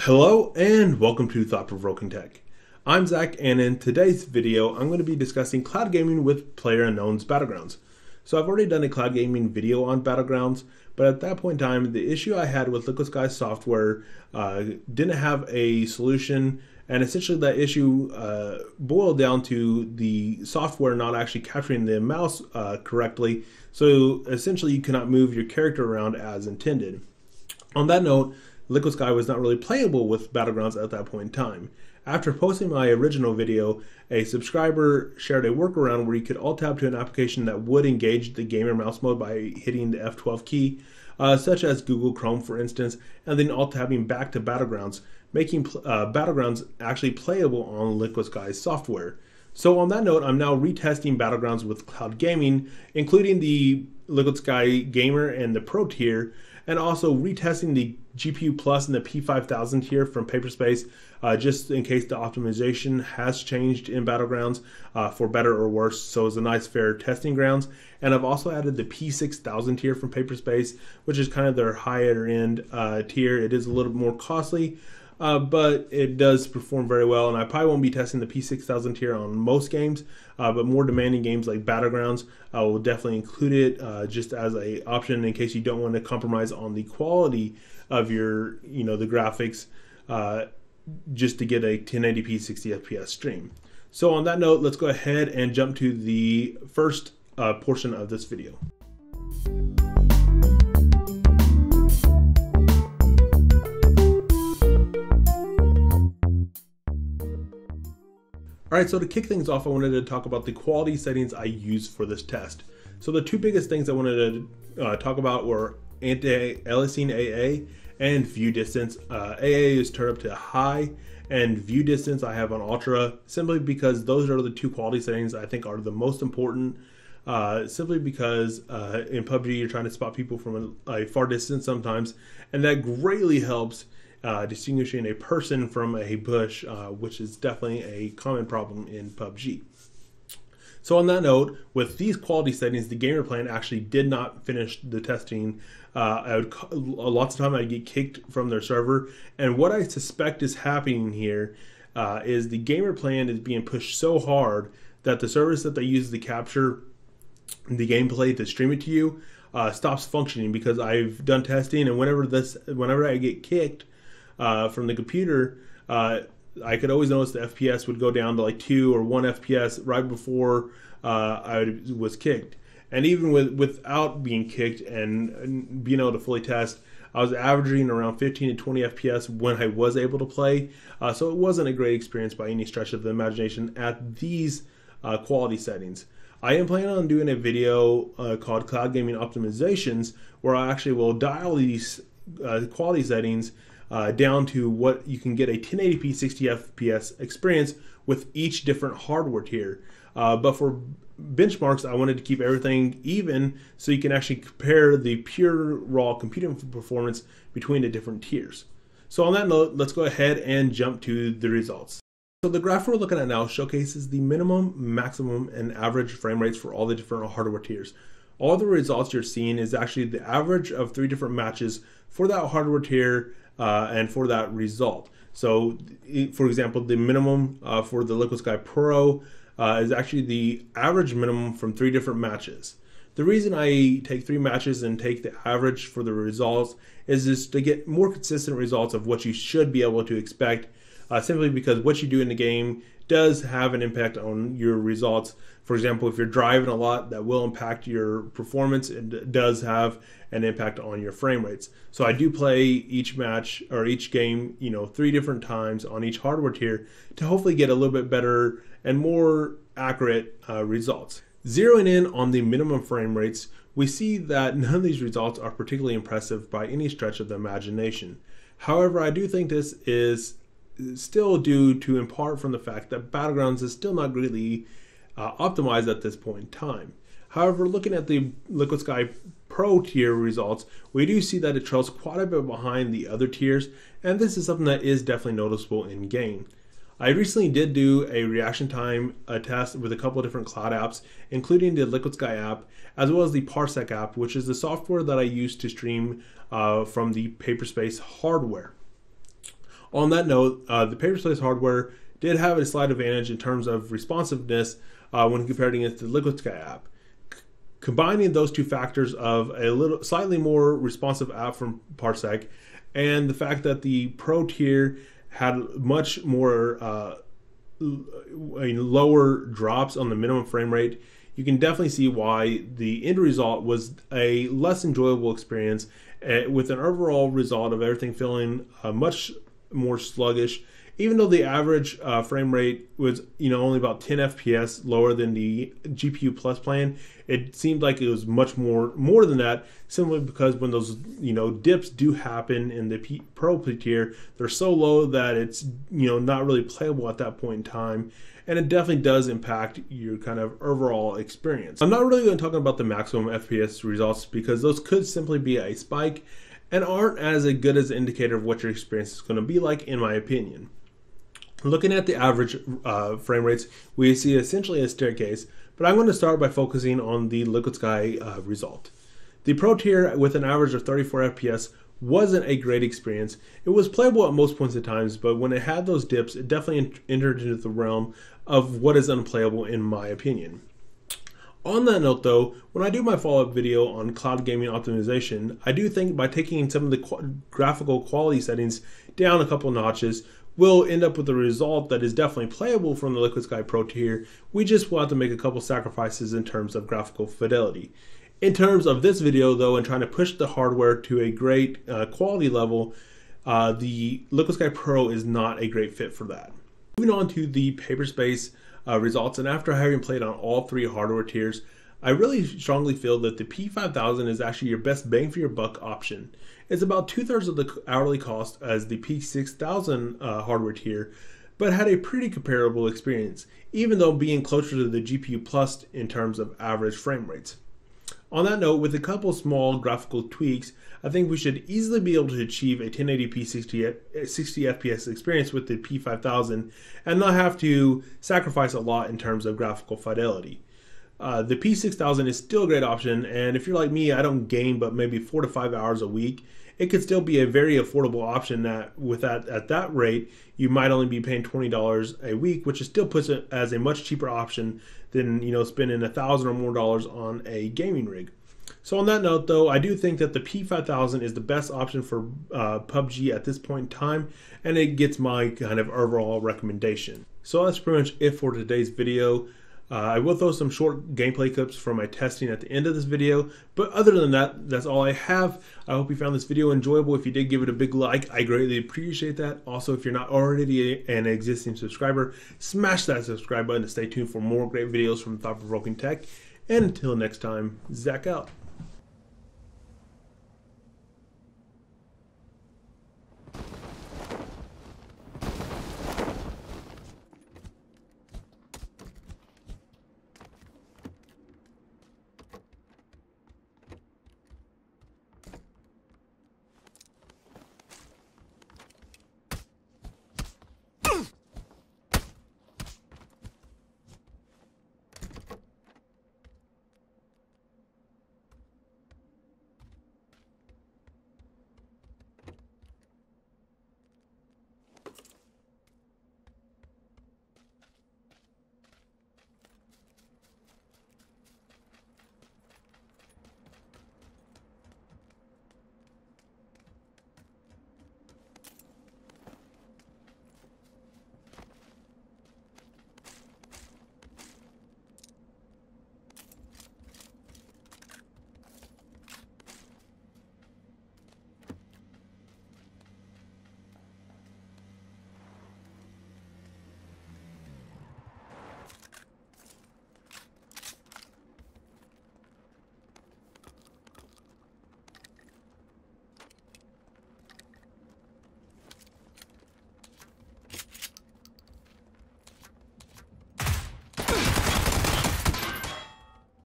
Hello and welcome to Provoking Tech. I'm Zach, and in today's video I'm going to be discussing cloud gaming with PlayerUnknown's Battlegrounds. So I've already done a cloud gaming video on Battlegrounds, but at that point in time the issue I had with LiquidSky software didn't have a solution, and essentially that issue boiled down to the software not actually capturing the mouse correctly, so essentially you cannot move your character around as intended. On that note, LiquidSky was not really playable with Battlegrounds at that point in time. After posting my original video, a subscriber shared a workaround where you could alt-tab to an application that would engage the gamer mouse mode by hitting the F12 key, such as Google Chrome for instance, and then alt-tabbing back to Battlegrounds, making Battlegrounds actually playable on LiquidSky's software. So on that note, I'm now retesting Battlegrounds with cloud gaming, including the LiquidSky Gamer and the Pro tier, and also retesting the GPU Plus and the P5000 tier from Paperspace, just in case the optimization has changed in Battlegrounds for better or worse, so it's a nice fair testing grounds. And I've also added the P6000 tier from Paperspace, which is kind of their higher end tier. It is a little bit more costly, but it does perform very well, and I probably won't be testing the P6000 tier on most games, but more demanding games like Battlegrounds, I will definitely include it just as an option in case you don't want to compromise on the quality of your, the graphics, just to get a 1080p 60 FPS stream. So on that note, let's go ahead and jump to the first portion of this video. Alright, so to kick things off, I wanted to talk about the quality settings I used for this test. So the two biggest things I wanted to talk about were anti-aliasing AA and view distance. AA is turned up to high, and view distance I have on ultra, simply because those are the two quality settings I think are the most important. Simply because in PUBG you're trying to spot people from a far distance sometimes, and that greatly helps distinguishing a person from a bush, which is definitely a common problem in PUBG. So on that note, with these quality settings, the gamer plan actually did not finish the testing. Lots of time I'd get kicked from their server, and what I suspect is happening here is the gamer plan is being pushed so hard that the service that they use to capture the gameplay to stream it to you stops functioning, because I've done testing, and whenever I get kicked from the computer, I could always notice the FPS would go down to like 2 or 1 FPS right before I was kicked. And even without being kicked and being able to fully test, I was averaging around 15 to 20 FPS when I was able to play. So it wasn't a great experience by any stretch of the imagination at these quality settings. I am planning on doing a video called Cloud Gaming Optimizations, where I actually will dial these quality settings down to what you can get a 1080p 60 FPS experience with each different hardware tier. But for benchmarks, I wanted to keep everything even so you can actually compare the pure raw computing performance between the different tiers. So on that note, let's go ahead and jump to the results. So the graph we're looking at now showcases the minimum, maximum, and average frame rates for all the different hardware tiers. All the results you're seeing is actually the average of 3 different matches for that hardware tier and for that result. So for example, the minimum for the LiquidSky Pro is actually the average minimum from 3 different matches. The reason I take 3 matches and take the average for the results is just to get more consistent results of what you should be able to expect, simply because what you do in the game does have an impact on your results. For example, if you're driving a lot, that will impact your performance. It does have an impact on your frame rates. So I do play each match or each game, 3 different times on each hardware tier to hopefully get a little bit better and more accurate results. Zeroing in on the minimum frame rates, we see that none of these results are particularly impressive by any stretch of the imagination. However, I do think this is still due to in part from the fact that Battlegrounds is still not greatly optimized at this point in time. However, looking at the LiquidSky Pro tier results, we do see that it trails quite a bit behind the other tiers, and this is something that is definitely noticeable in game. I recently did do a reaction time test with a couple of different cloud apps, including the LiquidSky app, as well as the Parsec app, which is the software that I use to stream from the Paperspace hardware. On that note, the Paperspace hardware did have a slight advantage in terms of responsiveness when compared against the LiquidSky app. Combining those two factors of a slightly more responsive app from Parsec and the fact that the Pro tier had much more lower drops on the minimum frame rate, you can definitely see why the end result was a less enjoyable experience, with an overall result of everything feeling much more sluggish. Even though the average frame rate was only about 10 FPS lower than the GPU Plus plan, it seemed like it was much more than that, simply because when those dips do happen in the Pro tier, they're so low that it's not really playable at that point in time, and it definitely does impact your kind of overall experience. I'm not really going to talk about the maximum FPS results because those could simply be a spike and aren't as good as an indicator of what your experience is going to be like, in my opinion. Looking at the average frame rates, we see essentially a staircase, but I'm going to start by focusing on the LiquidSky result. The Pro tier with an average of 34 FPS wasn't a great experience. It was playable at most points in times, but when it had those dips, it definitely entered into the realm of what is unplayable, in my opinion. On that note though, when I do my follow-up video on cloud gaming optimization, I do think by taking some of the graphical quality settings down a couple notches, we'll end up with a result that is definitely playable from the LiquidSky Pro tier. We just will have to make a couple sacrifices in terms of graphical fidelity. In terms of this video though, and trying to push the hardware to a great quality level, the LiquidSky Pro is not a great fit for that. Moving on to the Paperspace results, and after having played on all three hardware tiers, I really strongly feel that the P5000 is actually your best bang for your buck option. It's about 2/3 of the hourly cost as the P6000 hardware tier, but had a pretty comparable experience, even though being closer to the GPU Plus in terms of average frame rates. On that note, with a couple small graphical tweaks, I think we should easily be able to achieve a 1080p 60 FPS experience with the P5000 and not have to sacrifice a lot in terms of graphical fidelity. The P6000 is still a great option, and if you're like me, I don't game but maybe 4 to 5 hours a week, it could still be a very affordable option that at that rate, you might only be paying $20 a week, which still puts it as a much cheaper option than spending $1,000 or more on a gaming rig. So on that note though, I do think that the P5000 is the best option for PUBG at this point in time, and it gets my kind of overall recommendation. So that's pretty much it for today's video. I will throw some short gameplay clips from my testing at the end of this video, but other than that, that's all I have. I hope you found this video enjoyable. If you did, give it a big like. I greatly appreciate that. Also, if you're not already an existing subscriber, smash that subscribe button to stay tuned for more great videos from Provoking Tech. And until next time, Zach out.